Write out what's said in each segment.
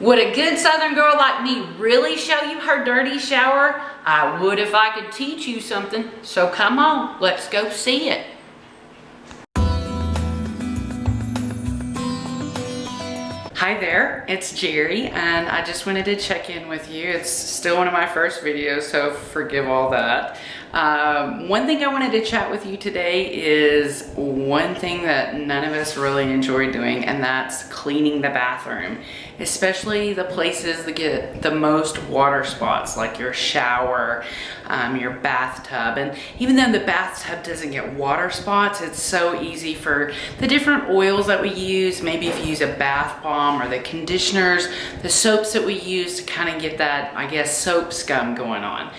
Would a good Southern girl like me really show you her dirty shower? I would if I could teach you something. So come on, let's go see it. Hi there, it's Jerry, and I just wanted to check in with you. It's still one of my first videos, so forgive all that. One thing I wanted to chat with you today is one thing that none of us really enjoy doing, and that's cleaning the bathroom, especially the places that get the most water spots, like your shower, your bathtub. And even though the bathtub doesn't get water spots, it's so easy for the different oils that we use. Maybe if you use a bath bomb or the conditioners, the soaps that we use to kind of get that, I guess, soap scum going on.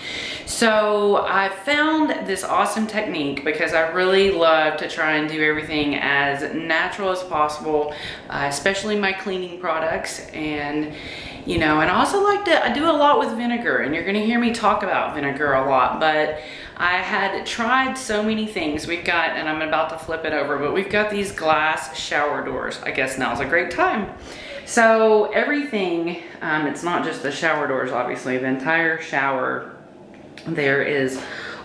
So I found this awesome technique because I really love to try and do everything as natural as possible, especially my cleaning products. And you know, and I also I do a lot with vinegar, and you're gonna hear me talk about vinegar a lot, but I had tried so many things. We've got, and I'm about to flip it over, but we've got these glass shower doors. I guess now's a great time. So everything, it's not just the shower doors, obviously, the entire shower there is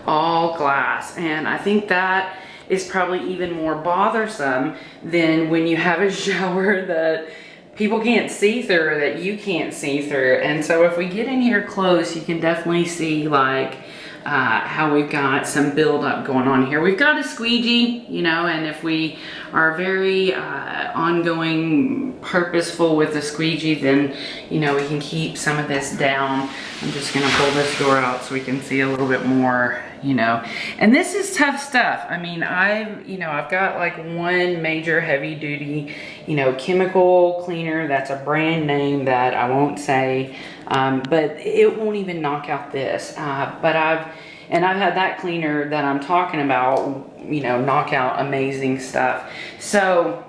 all glass, and I think that is probably even more bothersome than when you have a shower that people can't see through or that you can't see through. And so if we get in here close, you can definitely see like how we've got some buildup going on here. We've got a squeegee, you know, and if we are very ongoing, purposeful with the squeegee, then, you know, we can keep some of this down. I'm just gonna pull this door out so we can see a little bit more, you know. And this is tough stuff. I mean, I've got like one major heavy duty, you know, chemical cleaner that's a brand name that I won't say, but it won't even knock out this. But I've had that cleaner that I'm talking about, you know, knock out amazing stuff. So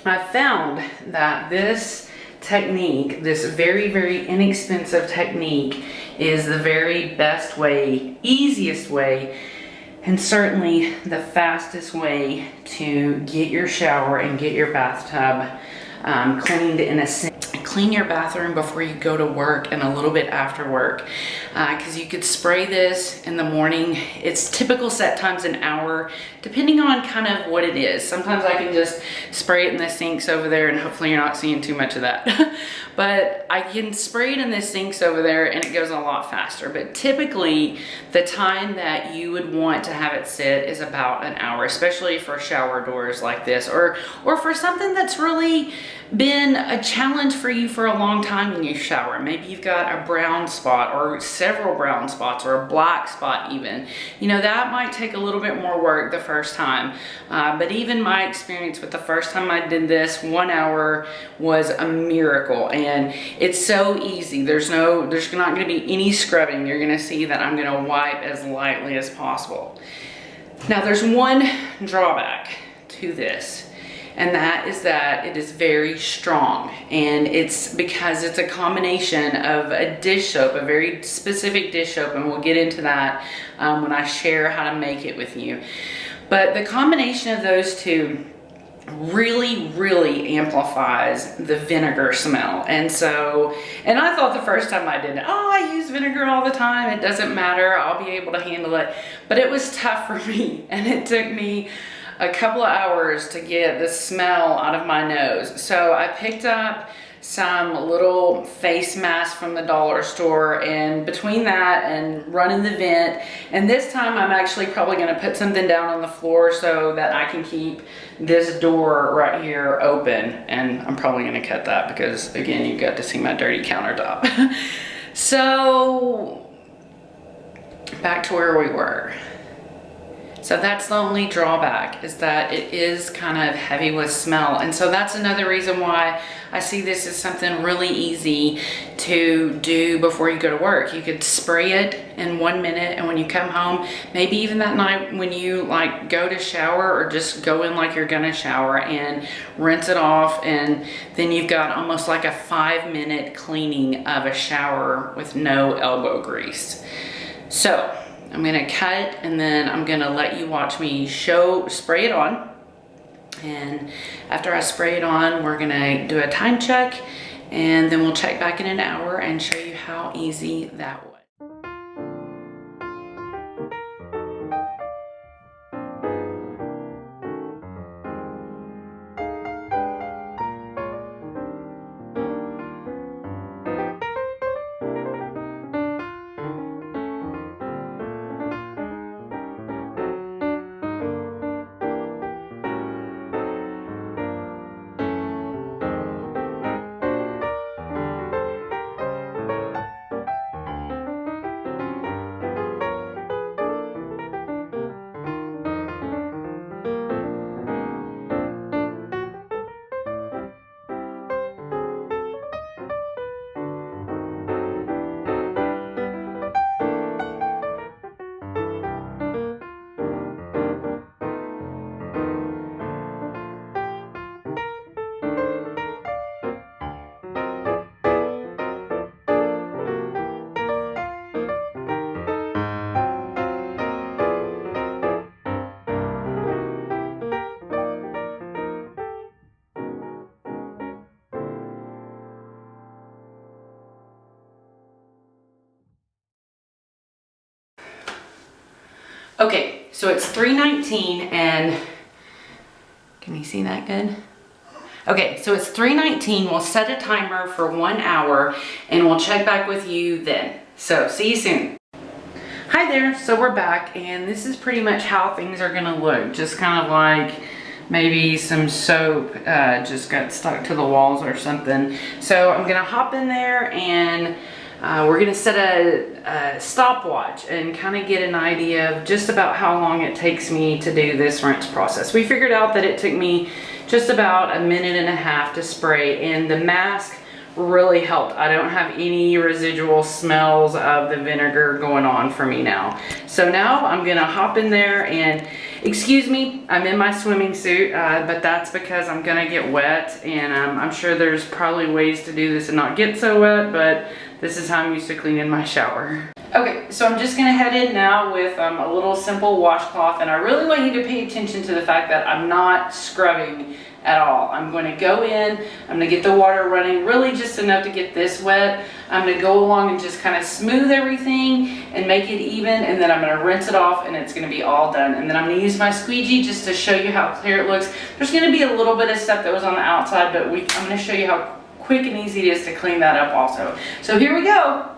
I found that this technique, this very, very inexpensive technique, is the very best way, easiest way, and certainly the fastest way to get your shower and get your bathtub cleaned in a sink. Clean your bathroom before you go to work and a little bit after work, because you could spray this in the morning. It's typical set times an hour, depending on kind of what it is. Sometimes I can just spray it in the sinks over there, and hopefully you're not seeing too much of that. But I can spray it in the sinks over there and it goes a lot faster. But typically the time that you would want to have it sit is about an hour, especially for shower doors like this, or for something that's really been a challenge for you for a long time when you shower. Maybe you've got a brown spot or several brown spots or a black spot even. You know, that might take a little bit more work the first time. But even my experience with the first time I did this, 1 hour was a miracle. And it's so easy. There's not gonna be any scrubbing. You're gonna see that I'm gonna wipe as lightly as possible. Now there's one drawback to this, and that is that it is very strong, and it's because it's a combination of a dish soap, a very specific dish soap, and we'll get into that when I share how to make it with you. But the combination of those two really, really amplifies the vinegar smell. And I thought the first time I did it, oh, I use vinegar all the time, it doesn't matter, I'll be able to handle it. But it was tough for me, and it took me a couple of hours to get the smell out of my nose. So I picked up some little face masks from the dollar store, and between that and running the vent, and this time I'm actually probably gonna put something down on the floor so that I can keep this door right here open, and I'm probably gonna cut that because again, you got to see my dirty countertop. So back to where we were. So that's the only drawback, is that it is kind of heavy with smell. And so that's another reason why I see this as something really easy to do before you go to work. You could spray it in 1 minute, and when you come home, maybe even that night when you like go to shower, or just go in like you're gonna shower and rinse it off, and then you've got almost like a 5-minute cleaning of a shower with no elbow grease. So I'm gonna cut, and then I'm gonna let you watch me spray it on. And after I spray it on, we're gonna do a time check, and then we'll check back in an hour and show you how easy that was. Okay, so it's 3:19 and can you see that good? Okay, so it's 3:19. We'll set a timer for 1 hour and we'll check back with you then. So see you soon. Hi there, so we're back and this is pretty much how things are gonna look. Just kind of like maybe some soap just got stuck to the walls or something. So I'm gonna hop in there and we're gonna set a stopwatch and kind of get an idea of just about how long it takes me to do this rinse process. We figured out that it took me just about 1.5 minutes to spray, and the mask really helped. I don't have any residual smells of the vinegar going on for me now. So now I'm gonna hop in there and, excuse me, I'm in my swimming suit, but that's because I'm gonna get wet, and I'm sure there's probably ways to do this and not get so wet, but this is how I'm used to cleaning my shower. Okay, so I'm just gonna head in now with a little simple washcloth, and I really want you to pay attention to the fact that I'm not scrubbing at all. I'm going to go in, I'm going to get the water running really just enough to get this wet. I'm going to go along and just kind of smooth everything and make it even, and then I'm going to rinse it off and it's going to be all done. And then I'm going to use my squeegee just to show you how clear it looks. There's going to be a little bit of stuff that was on the outside, but I'm going to show you how quick and easy it is to clean that up also. So here we go.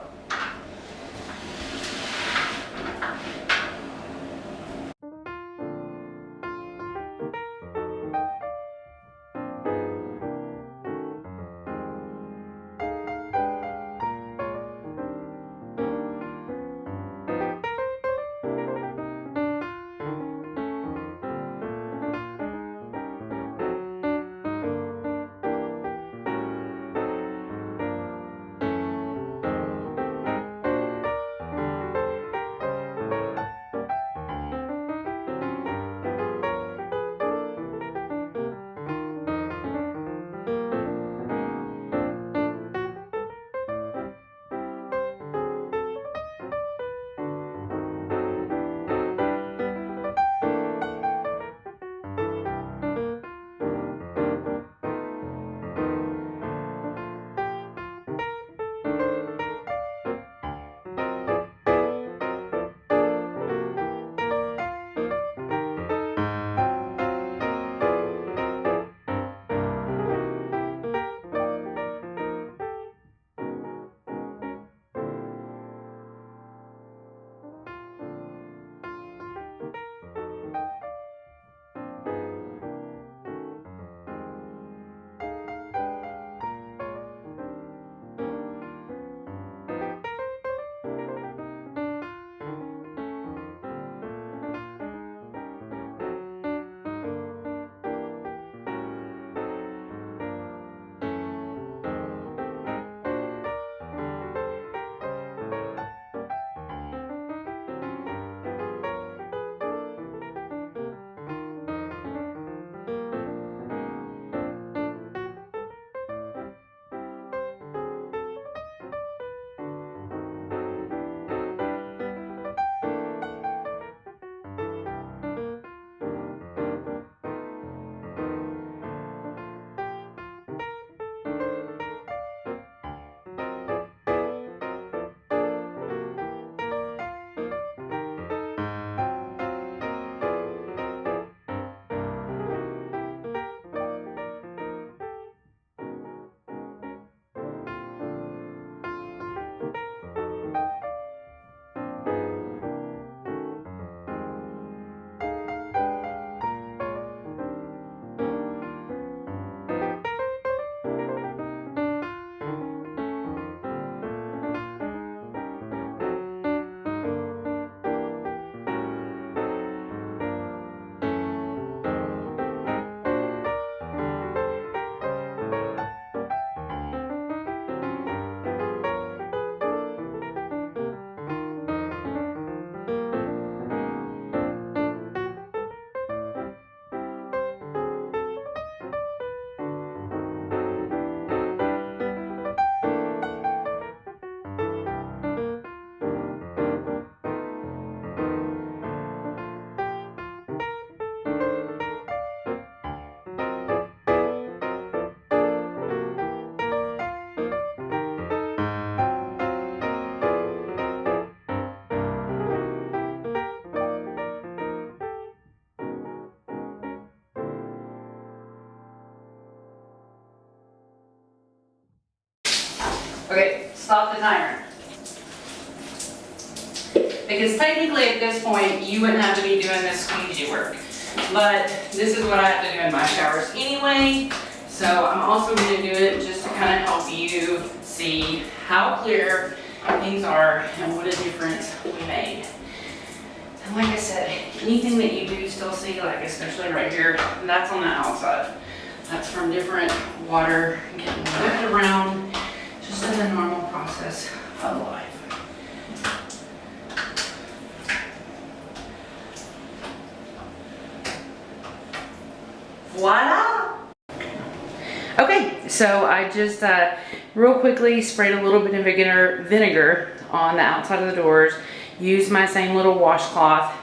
Okay, stop the timer. Because technically at this point, you wouldn't have to be doing this squeegee work. But this is what I have to do in my showers anyway. So I'm also going to do it just to kind of help you see how clear things are and what a difference we made. And like I said, anything that you do still see, like especially right here, that's on the outside. That's from different water getting whipped around, just in the normal process of life. Voila! Okay, so I just real quickly sprayed a little bit of vinegar on the outside of the doors, used my same little washcloth,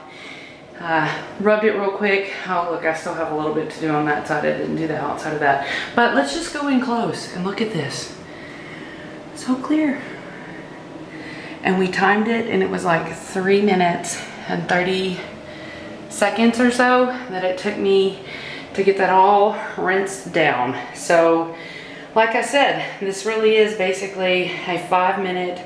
rubbed it real quick. Oh look, I still have a little bit to do on that side. I didn't do the outside of that. But let's just go in close and look at this. So clear. And we timed it and it was like 3 minutes and 30 seconds or so that it took me to get that all rinsed down. So like I said, this really is basically a 5-minute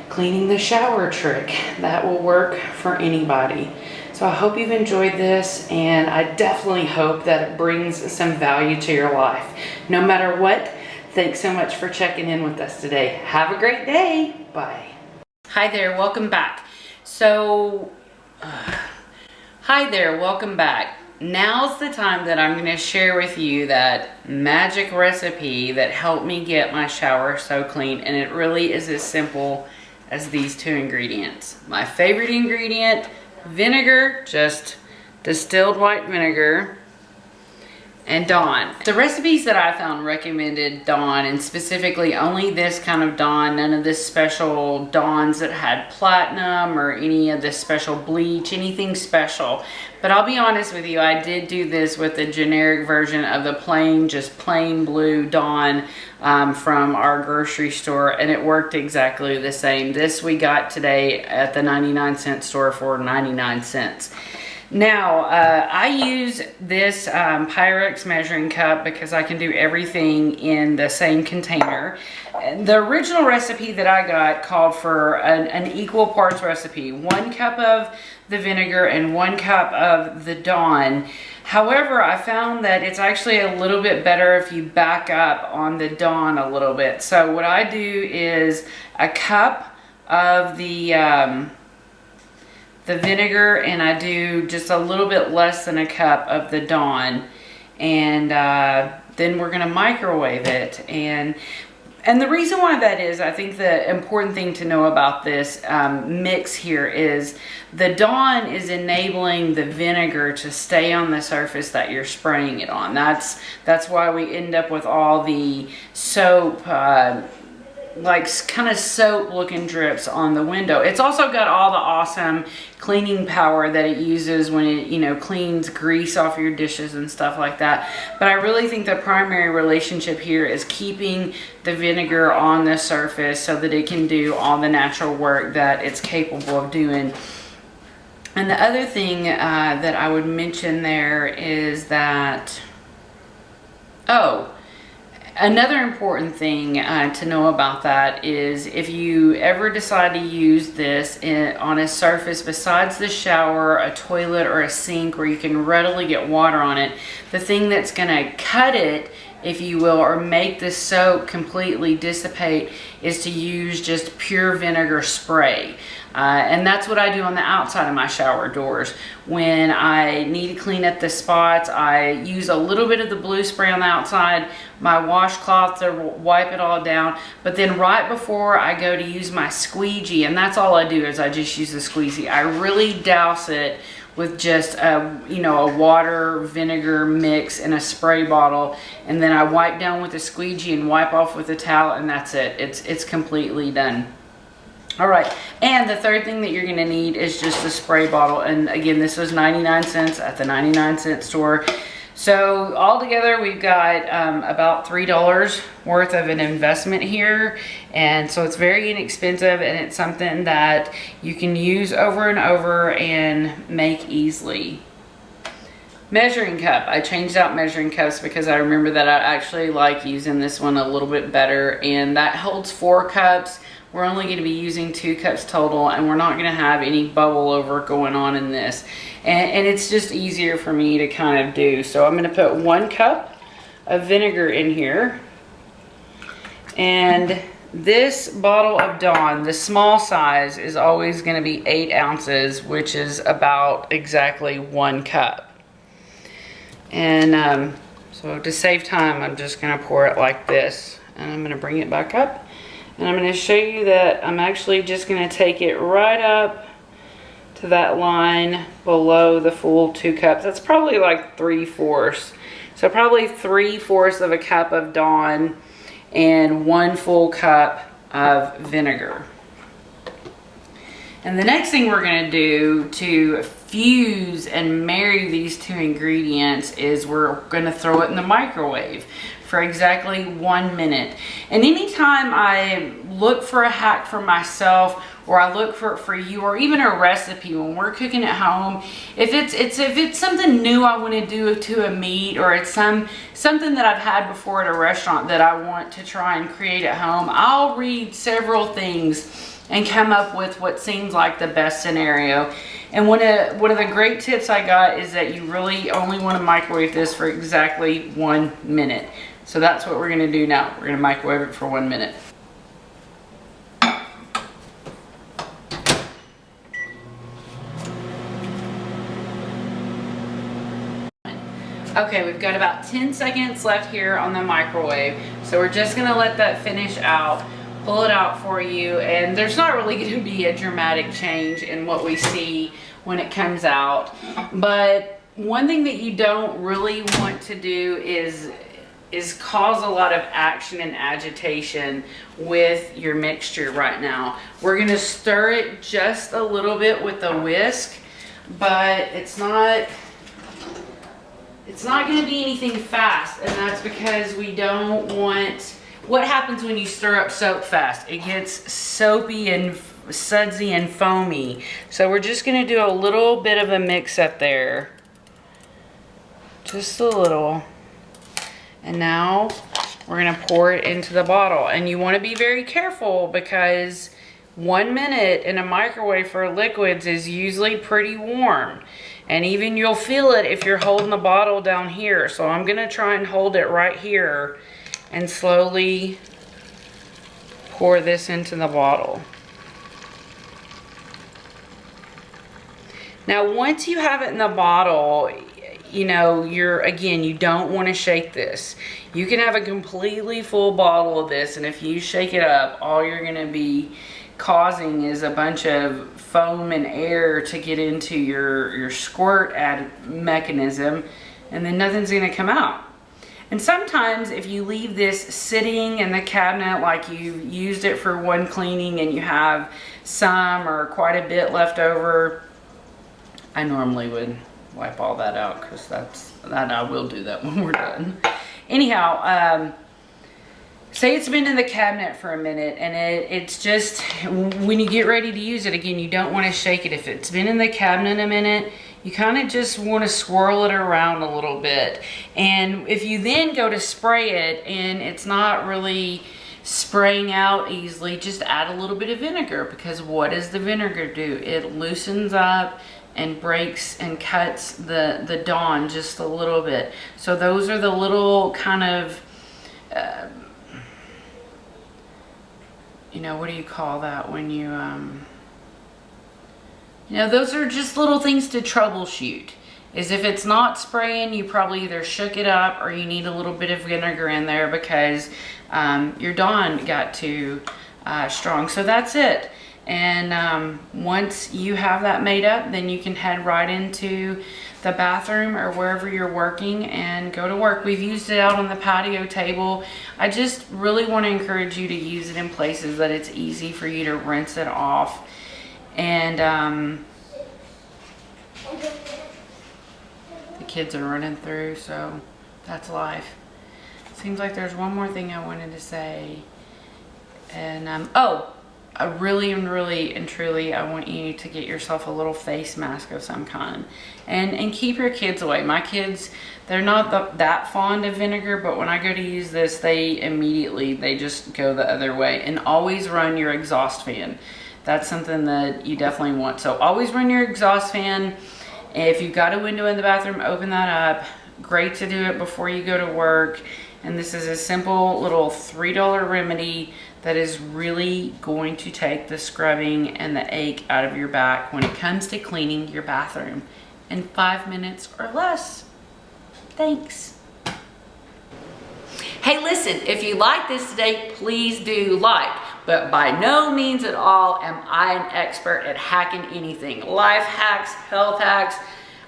cleaning the shower trick that will work for anybody. So I hope you've enjoyed this, and I definitely hope that it brings some value to your life. No matter what, thanks so much for checking in with us today. Have a great day. Bye. Hi there, welcome back. Hi there, welcome back. Now's the time that I'm going to share with you that magic recipe that helped me get my shower so clean, and it really is as simple as these 2 ingredients. My favorite ingredient, vinegar, just distilled white vinegar, and Dawn. The recipes that I found recommended Dawn, and specifically only this kind of Dawn, none of this special Dawns that had platinum or any of this special bleach, anything special. But I'll be honest with you, I did do this with the generic version of the plain, just plain blue Dawn from our grocery store, and it worked exactly the same. This we got today at the 99-cent store for 99 cents. Now, I use this Pyrex measuring cup because I can do everything in the same container. The original recipe that I got called for an equal parts recipe. 1 cup of the vinegar and 1 cup of the Dawn. However, I found that it's actually a little bit better if you back up on the Dawn a little bit. So what I do is a cup of the vinegar, and I do just a little bit less than a cup of the Dawn, and then we're gonna microwave it. And the reason why that is, I think the important thing to know about this mix here is the Dawn is enabling the vinegar to stay on the surface that you're spraying it on. That's why we end up with all the soap, like kind of soap looking drips on the window. It's also got all the awesome cleaning power that it uses when it, you know, cleans grease off your dishes and stuff like that. But I really think the primary relationship here is keeping the vinegar on the surface so that it can do all the natural work that it's capable of doing. And the other thing that I would mention there is that, another important thing to know about that is if you ever decide to use this on a surface besides the shower, a toilet, or a sink where you can readily get water on it, the thing that's going to cut it, if you will, or make the soap completely dissipate is to use just pure vinegar spray. And that's what I do on the outside of my shower doors. When I need to clean up the spots, I use a little bit of the blue spray on the outside, my washcloth to wipe it all down. But then right before I go to use my squeegee, and that's all I do is I just use the squeegee, I really douse it with just a water vinegar mix in a spray bottle, and then I wipe down with a squeegee and wipe off with a towel, and that's it. It's completely done. All right, and the third thing that you're gonna need is just a spray bottle. And again, this was 99 cents at the 99-cent store. So altogether, we've got about $3 worth of an investment here. And so it's very inexpensive, and it's something that you can use over and over and make easily. Measuring cup. I changed out measuring cups because I remember that I actually like using this one a little bit better, and that holds 4 cups. We're only going to be using 2 cups total, and we're not going to have any bubble over going on in this, and it's just easier for me to kind of do. So I'm going to put 1 cup of vinegar in here, and this bottle of Dawn, the small size, is always going to be 8 ounces, which is about exactly 1 cup. And so to save time, I'm just going to pour it like this, and I'm going to bring it back up, and I'm going to show you that I'm actually just going to take it right up to that line below the full 2 cups. That's probably like 3/4. So probably 3/4 of a cup of Dawn and 1 full cup of vinegar. And the next thing we're going to do to fuse and marry these 2 ingredients is we're going to throw it in the microwave for exactly 1 minute. And anytime I look for a hack for myself, or I look for it for you, or even a recipe when we're cooking at home, if it's something new I want to do to a meat, or it's something that I've had before at a restaurant that I want to try and create at home, I'll read several things and come up with what seems like the best scenario. And one of the great tips I got is that you really only want to microwave this for exactly 1 minute. So that's what we're going to do now. We're going to microwave it for 1 minute. Okay, we've got about 10 seconds left here on the microwave. So we're just going to let that finish out. Pull it out for you, and there's not really going to be a dramatic change in what we see when it comes out. But one thing that you don't really want to do is cause a lot of action and agitation with your mixture right now. We're going to stir it just a little bit with the whisk, but it's not going to be anything fast, and that's because we don't want... What happens when you stir up soap fast? It gets soapy and sudsy and foamy. So we're just going to do a little bit of a mix up there. Just a little. And now we're going to pour it into the bottle. And you want to be very careful, because 1 minute in a microwave for liquids is usually pretty warm. And even you'll feel it if you're holding the bottle down here. So I'm going to try and hold it right here and slowly pour this into the bottle. Now once you have it in the bottle, you know, you don't want to shake this. You can have a completely full bottle of this, and if you shake it up, all you're going to be causing is a bunch of foam and air to get into your squirt mechanism, and then nothing's going to come out. And sometimes if you leave this sitting in the cabinet, like you used it for one cleaning and you have some or quite a bit left over, I normally would wipe all that out, because I will do that when we're done. Anyhow, say it's been in the cabinet for a minute, and it's just, when you get ready to use it again, you don't want to shake it. If it's been in the cabinet a minute, you kind of just want to swirl it around a little bit. And if you then go to spray it and it's not really spraying out easily, just add a little bit of vinegar, because what does the vinegar do? It loosens up and breaks and cuts the Dawn just a little bit. So those are the little kind of, you know, what do you call that when you, you know, those are just little things to troubleshoot. Is if it's not spraying, you probably either shook it up or you need a little bit of vinegar in there because your Dawn got too strong. So that's it. And once you have that made up, then you can head right into the bathroom or wherever you're working and go to work. We've used it out on the patio table. I just really want to encourage you to use it in places that it's easy for you to rinse it off. And the kids are running through, so that's life. Seems like there's one more thing I wanted to say. And oh, I really and really and truly, I want you to get yourself a little face mask of some kind, and keep your kids away. My kids, they're not that fond of vinegar, but when I go to use this, they just go the other way. And always run your exhaust fan. That's something that you definitely want. So always run your exhaust fan. If you've got a window in the bathroom, open that up. Great to do it before you go to work. And this is a simple little $3 remedy that is really going to take the scrubbing and the ache out of your back when it comes to cleaning your bathroom in 5 minutes or less. Thanks. Hey, listen, if you like this today, please do like. But by no means at all am I an expert at hacking anything. Life hacks, health hacks.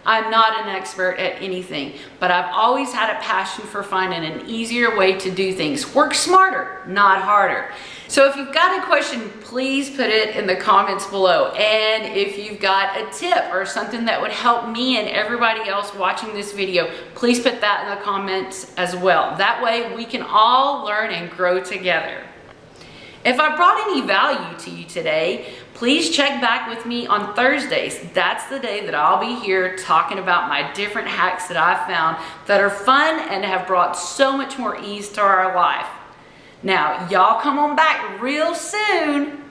I'm not an expert at anything, but I've always had a passion for finding an easier way to do things. Work smarter, not harder. So if you've got a question, please put it in the comments below. And if you've got a tip or something that would help me and everybody else watching this video, please put that in the comments as well. That way we can all learn and grow together. If I brought any value to you today, please check back with me on Thursdays. That's the day that I'll be here talking about my different hacks that I've found that are fun and have brought so much more ease to our life. Now, y'all come on back real soon.